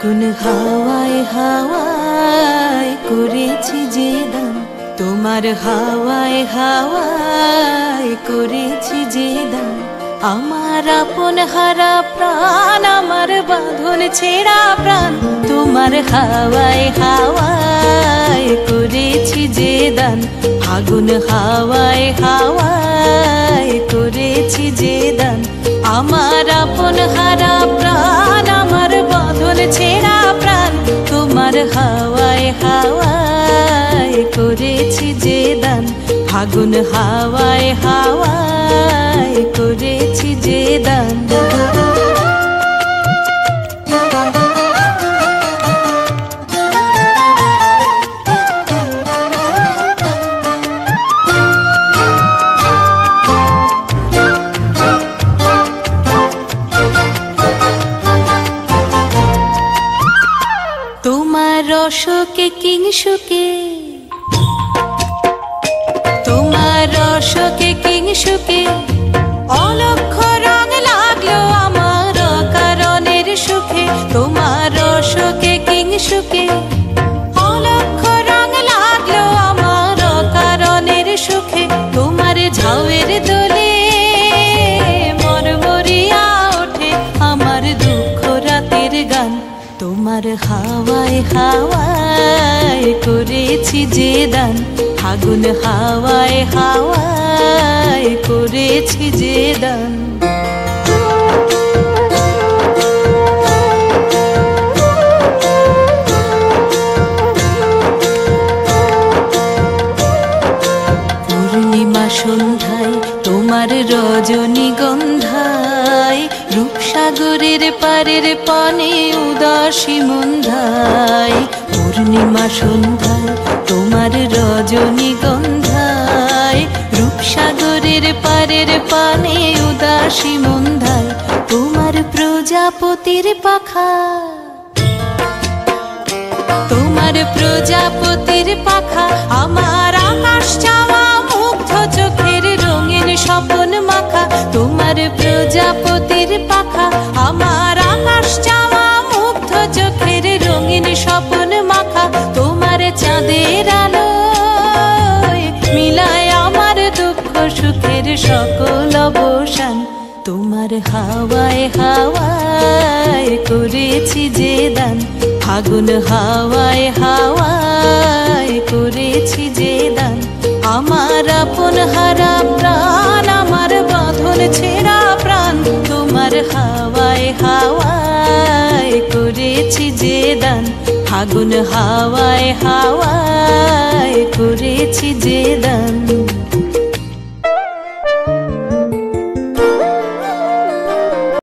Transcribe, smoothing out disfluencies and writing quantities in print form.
ফাগুন হাওয়ায় হাওয়ায় করেছি যে দান, তোমার হাওয়ায় হাওয়ায় করেছি যে দান। আমার আপন হারা প্রাণ, আমার বাঁধন ছেঁড়া প্রাণ, তোমার হাওয়ায় হাওয়ায় করেছি যে দান। ফাগুন হাওয়ায় হাওয়ায় করেছি যে দান। আমার আপন হারা প্রাণ, আমার বাঁধন ছেঁড়া প্রাণ, তোমার হাওয়ায় হাওয়ায় করেছি যে দান। ফাগুন হাওয়ায় হাওয়ায় করেছি যে দান। তোমার রসকে কিংসুকে, তোমার রসকে কিংসুকে অলক্ষ রং লাগলো আমার কারণের সুখে। তোমার রসকে কিংসুকে অলক্ষ রং লাগলো আমার কারণের সুখে। তোমার ঝাউয়ের দোলে মরমরিয়া ওঠে আমার দুঃখ রাতের গান। তোমার হাওয়ায় হাওয়ায় করেছি যে দান। ফাগুন হাওয়ায় হাওয়ায় করেছি যে দান। পূর্ণিমা সন্ধ্যায় তোমার রজনীগন্ধায়, রূপসাগরের পারের পানে উদাসী মন্ধায়। পূর্ণিমা সন্ধ্যায় তোমার রজনীগন্ধায়, রূপসাগরের পারের পানে উদাসী মন্ধায়। তোমার প্রজাপতির পাখা, তোমার প্রজাপতির পাখা আমার আকাশ চাওয়া মুগ্ধ চোখের রঙিন স্বপন মাখা। তোমার প্রজাপতির পাখা আমার আকাশ চাওয়া মুগ্ধ চোখের রঙিন স্বপন মাখা। তোমার চাঁদের আলো মিলায় আমার দুঃখ সুখের সকল অবসান। তোমার হাওয়ায় হাওয়ায় করেছি যে দান। ফাগুন হাওয়ায় হাওয়ায় করেছি যে দান। আমার আপন হারা প্রাণ, আমার বাঁধন ছেঁড়া প্রাণ, তোমার হাওয়ায় হাওয়ায় করেছি যে দান। ফাগুন হাওয়ায় হাওয়ায় করেছি যে দান।